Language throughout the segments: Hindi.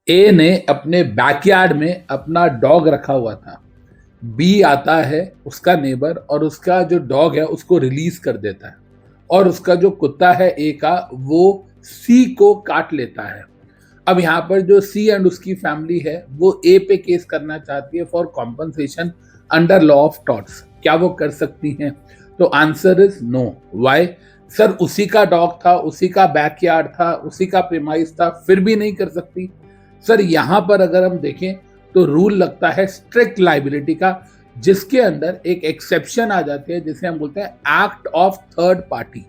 ए ने अपने बैकयार्ड में अपना डॉग रखा हुआ था। बी आता है, उसका नेबर, और उसका जो डॉग है उसको रिलीज कर देता है, और उसका जो कुत्ता है ए का, वो सी को काट लेता है। अब यहाँ पर जो सी एंड उसकी फैमिली है वो ए पे केस करना चाहती है for compensation under law of torts. क्या वो कर सकती हैं? तो answer is no. Why? Sir, उसी का डॉग था, उसी का बैकयार्ड था, उसी का प्रीमाइस था, फिर भी नहीं कर सकती। सर, यहां पर अगर हम देखें तो रूल लगता है स्ट्रिक्ट लाइबिलिटी का, जिसके अंदर एक एक्सेप्शन आ जाती है जिसे हम बोलते हैं एक्ट ऑफ थर्ड पार्टी।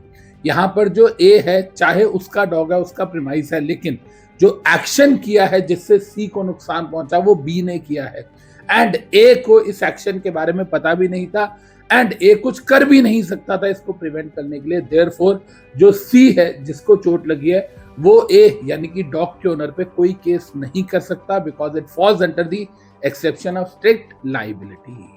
यहां पर जो ए है, चाहे उसका डॉग है, उसका प्रीमाइस है, लेकिन जो एक्शन किया है जिससे सी को नुकसान पहुंचा वो बी ने किया है, एंड ए को इस एक्शन के बारे में पता भी नहीं था, एंड ए कुछ कर भी नहीं सकता था इसको प्रिवेंट करने के लिए। देयरफॉर जो सी है जिसको चोट लगी है, वो ए यानी कि डॉग के ओनर पे कोई केस नहीं कर सकता, because it falls under the exception of strict liability.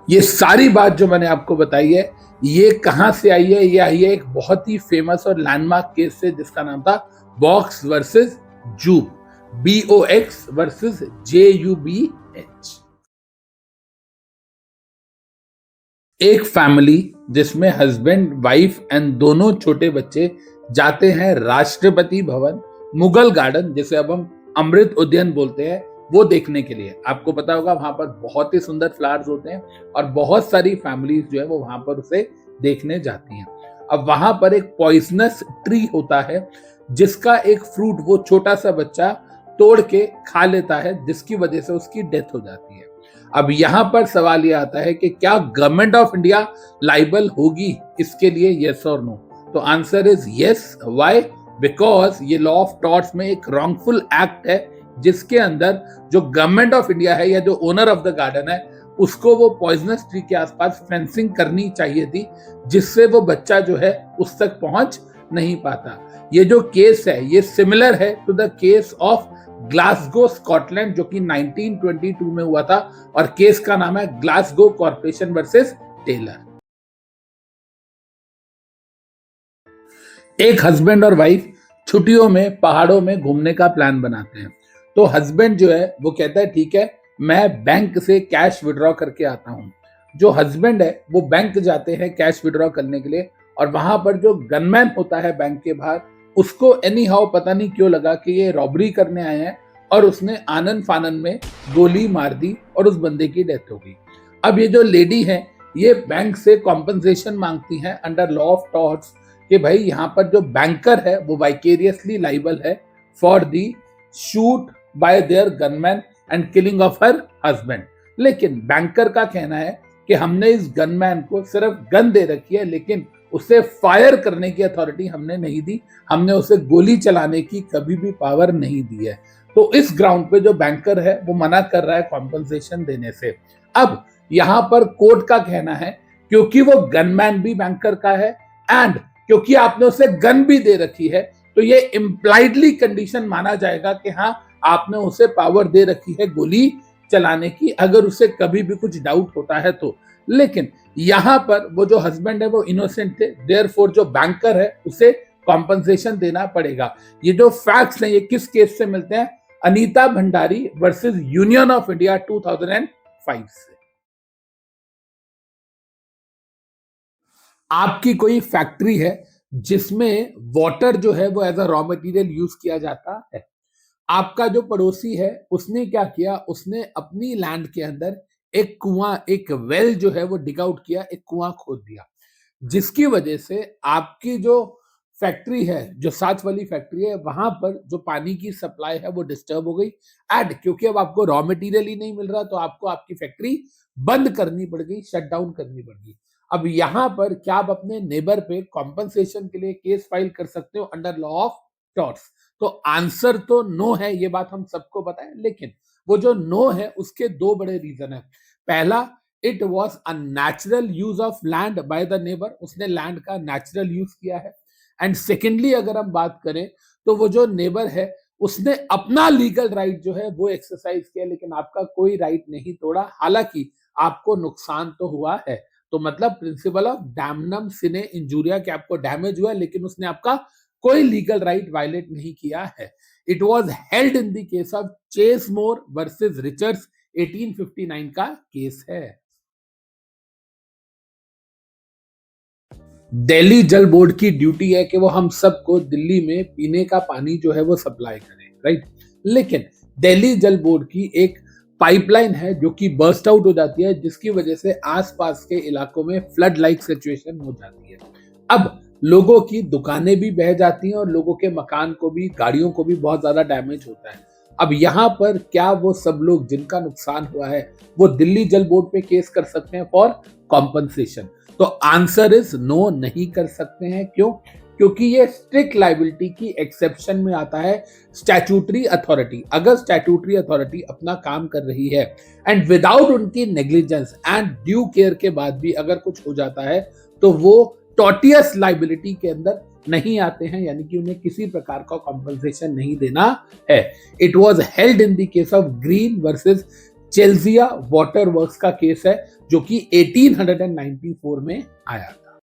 ये सारी बात जो मैंने आपको बताई है, ये कहां से आई है? ये आई है एक बहुत ही फेमस और लैंडमार्क केस से जिसका नाम था Box versus Jubb. BOX versus JUBH। एक फैमिली जिसमें हस्बैंड, वाइफ एंड दोनों छोटे बच्चे जाते हैं राष्ट्रपति भवन, मुगल गार्डन, जिसे अब हम अमृत उद्यान बोलते हैं, वो देखने के लिए। आपको पता होगा वहां पर बहुत ही सुंदर फ्लावर्स होते हैं और बहुत सारी फैमिलीज जो है वो वहां पर उसे देखने जाती हैं। अब वहां पर एक पॉइजनस ट्री होता है जिसका एक फ्रूट वो छोटा सा बच्चा तोड़ के खा लेता है, जिसकी वजह से उसकी डेथ हो जाती है। अब यहां पर सवाल यह आता है कि क्या गवर्नमेंट ऑफ इंडिया लाइबल होगी इसके लिए, यस और नो? तो answer is yes. Why? Because ये लॉ ऑफ टॉर्ट्स में एक रॉन्गफुल एक्ट है जिसके अंदर जो गवर्नमेंट ऑफ इंडिया है या जो ओनर ऑफ द गार्डन है, उसको वो पॉइजनस ट्री के आसपास फेंसिंग करनी चाहिए थी, जिससे वो बच्चा जो है उस तक पहुंच नहीं पाता। ये जो केस है ये सिमिलर है to the case of Glasgow Scotland, जो कि 1922 में हुआ था, और केस का नाम है ग्लासगो कॉर्पोरेशन वर्सेस टेलर। एक हस्बैंड और वाइफ छुट्टियों में पहाड़ों में घूमने का प्लान बनाते हैं। तो हस्बैंड जो है वो कहता है ठीक है, मैं बैंक से कैश विड्रॉ करके आता हूँ। जो हस्बैंड है वो बैंक जाते हैं कैश विड्रॉ करने के लिए, और वहां पर जो गनमैन होता है बैंक के बाहर, उसको एनी हाउ पता नहीं क्यों लगा कि ये रॉबरी करने आए हैं, और उसने आनन फानन में गोली मार दी और उस बंदे की डेथ हो गई। अब ये जो लेडी है ये बैंक से कॉम्पनसेशन मांगती हैं अंडर लॉ ऑफ टॉर्ट्स, कि भाई यहाँ पर जो बैंकर है वो वाइकेरियसली लाइबल है for the shoot bye there gunman and killing of her husband. लेकिन बैंकर का कहना है कि हमने इस गनमैन को सिर्फ गन दे रखी है, लेकिन उसे फायर करने की अथॉरिटी हमने नहीं दी, हमने उसे गोली चलाने की कभी भी पावर नहीं दी है। तो इस ग्राउंड पे जो बैंकर है वो मना कर रहा है कॉम्पनसेशन देने से। अब यहां पर कोर्ट का कहना है क्योंकि वो गनमैन भी बैंकर का है, एंड क्योंकि आपने उसे गन भी दे रखी है, तो ये इम्प्लाइडली कंडीशन माना जाएगा कि हाँ, आपने उसे पावर दे रखी है गोली चलाने की, अगर उसे कभी भी कुछ डाउट होता है तो। लेकिन यहां पर वो जो हस्बैंड है वो इनोसेंट थे, देयरफॉर जो बैंकर है उसे कॉम्पनसेशन देना पड़ेगा। ये जो फैक्ट्स हैं ये किस केस से मिलते हैं? Anita Bhandari versus union of India 2005 से। आपकी कोई फैक्ट्री है जिसमें वाटर जो है वो as a raw material use किया जाता है। आपका जो पड़ोसी है उसने क्या किया, उसने अपनी लैंड के अंदर एक कुआं, एक वेल जो है वो डिग आउट किया, एक कुआं खोद दिया, जिसकी वजह से आपकी जो फैक्ट्री है, जो साथ वाली फैक्ट्री है, वहां पर जो पानी की सप्लाई है वो डिस्टर्ब हो गई, एंड क्योंकि अब आपको रॉ मटेरियल ही नहीं मिल रहा तो आपको आपकी फैक्ट्री बंद करनी पड़ गई, शट डाउन करनी पड़ गई। अब यहां पर क्या आप अपने नेबर पे कॉम्पनसेशन के लिए केस फाइल कर सकते हो अंडर लॉ ऑफ टॉर्ट्स? तो आंसर तो नो है, ये बात हम सबको पता है, लेकिन वो जो नो है उसके दो बड़े रीजन है। पहला, it was a natural use of land by the neighbour, उसने लैंड का नेचुरल यूज किया है। एंड सेकेंडली अगर हम बात करें तो वो जो नेबर है उसने अपना लीगल राइट जो है वो एक्सरसाइज किया, लेकिन आपका कोई राइट नहीं तोड़ा, हालांकि आपको नुकसान तो हुआ है। तो मतलब principle of damnum cine injuria, कि आपको डैमेज हुआ है लेकिन उसने आपका कोई लीगल राइट वायलेट नहीं किया है। It was held in the case of Chasemore versus Richards 1859 का केस है। दिल्ली जल बोर्ड की ड्यूटी है कि वो हम सबको दिल्ली में पीने का पानी जो है वो सप्लाई करें, राइट। लेकिन दिल्ली जल बोर्ड की एक पाइपलाइन है जो कि बर्स्ट आउट हो जाती है, जिसकी वजह से आसपास के इलाकों में फ्लड लाइक सिचुएशन हो जाती है। अब लोगों की दुकानें भी बह जाती हैं और लोगों के मकान को भी, गाड़ियों को भी बहुत ज्यादा डैमेज होता है। अब यहाँ पर क्या वो सब लोग जिनका नुकसान हुआ है वो दिल्ली जल बोर्ड पे केस कर सकते हैं फॉर कॉम्पनसेशन? तो आंसर इज नो, नहीं कर सकते हैं। क्यों? क्योंकि ये स्ट्रिक्ट लाइबिलिटी की एक्सेप्शन में आता है। स्टैट्यूटरी अथॉरिटी, अगर स्टैट्यूटरी अथॉरिटी अपना काम कर रही है एंड विदाउट उनकी नेग्लिजेंस एंड ड्यू केयर के बाद भी अगर कुछ हो जाता है तो वो टॉर्टियस लाइबिलिटी के अंदर नहीं आते हैं, यानी कि उन्हें किसी प्रकार का कॉम्पनसेशन नहीं देना है। It was held in the case of green versus Chelsea water works का केस है जो कि 1894 में आया था।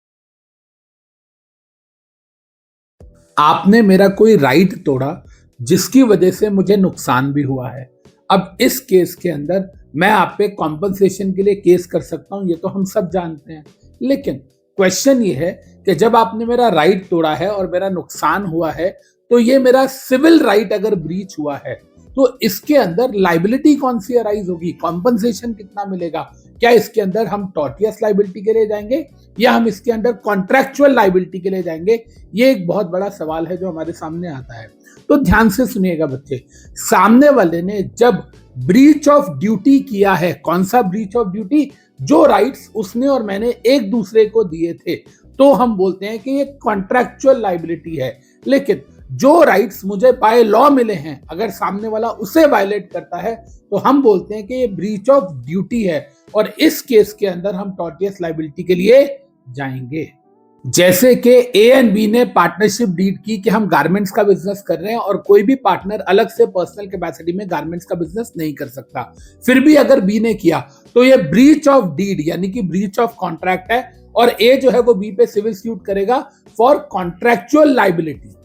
आपने मेरा कोई राइट तोड़ा जिसकी वजह से मुझे नुकसान भी हुआ है। अब इस केस के अंदर मैं आप पे कॉम्पनसेशन के लिए केस कर सकता हूं, ये तो हम सब जानते हैं। लेकिन क्वेश्चन ये है कि जब आपने मेरा राइट तोड़ा है और मेरा नुकसान हुआ है तो ये मेरा सिविल राइट अगर ब्रीच हुआ है तो इसके अंदर लाइबिलिटी कौन सी अराइज होगी, कॉम्पनसेशन कितना मिलेगा? क्या इसके अंदर हम टॉर्टियस लाइबिलिटी के लिए जाएंगे या हम इसके अंदर कॉन्ट्रैक्चुअल लाइबिलिटी के लिए जाएंगे? ये एक बहुत बड़ा सवाल है जो हमारे सामने आता है। तो ध्यान से सुनिएगा बच्चे, सामने वाले ने जब ब्रीच ऑफ ड्यूटी किया है, कौन सा ब्रीच ऑफ ड्यूटी? जो राइट्स उसने और मैंने एक दूसरे को दिए थे, तो हम बोलते हैं कि ये कॉन्ट्रैक्चुअल लाइबिलिटी है। लेकिन जो राइट्स मुझे बाय लॉ मिले हैं, अगर सामने वाला उसे वायलेट करता है तो हम बोलते हैं कि ये ब्रीच ऑफ ड्यूटी है और इस केस के अंदर हम टॉर्टियस लाइबिलिटी के लिए जाएंगे। जैसे कि ए एंड बी ने पार्टनरशिप डीड की कि हम गारमेंट्स का बिजनेस कर रहे हैं और कोई भी पार्टनर अलग से पर्सनल कैपेसिटी में गारमेंट्स का बिजनेस नहीं कर सकता, फिर भी अगर बी ने किया तो ये ब्रीच ऑफ डीड यानी कि ब्रीच ऑफ कॉन्ट्रैक्ट है और ए जो है वो बी पे सिविल सूट करेगा फॉर कॉन्ट्रैक्चुअल लाइबिलिटी।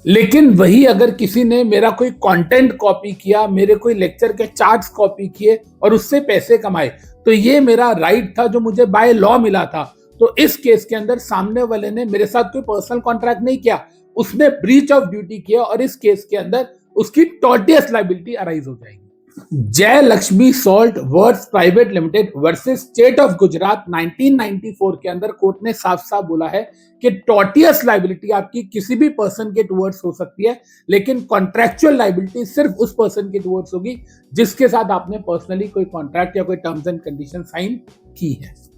लेकिन वही अगर किसी ने मेरा कोई कंटेंट कॉपी किया, मेरे कोई लेक्चर के चार्ट्स कॉपी किए और उससे पैसे कमाए, तो ये मेरा राइट था जो मुझे बाय लॉ मिला था। तो इस केस के अंदर सामने वाले ने मेरे साथ कोई पर्सनल कॉन्ट्रैक्ट नहीं किया, उसने ब्रीच ऑफ ड्यूटी किया और इस केस के अंदर उसकी टॉर्टियस लाइबिलिटी अराइज हो जाएगी। जय Lakshmi salt works private limited versus state of Gujarat 1994 के अंदर कोर्ट ने साफ साफ बोला है कि टॉर्टियस लाइबिलिटी आपकी किसी भी पर्सन के टुवर्ड्स हो सकती है, लेकिन कॉन्ट्रैक्चुअल लाइबिलिटी सिर्फ उस पर्सन के टुवर्ड्स होगी जिसके साथ आपने पर्सनली कोई कॉन्ट्रैक्ट या कोई टर्म्स एंड कंडीशन साइन की है।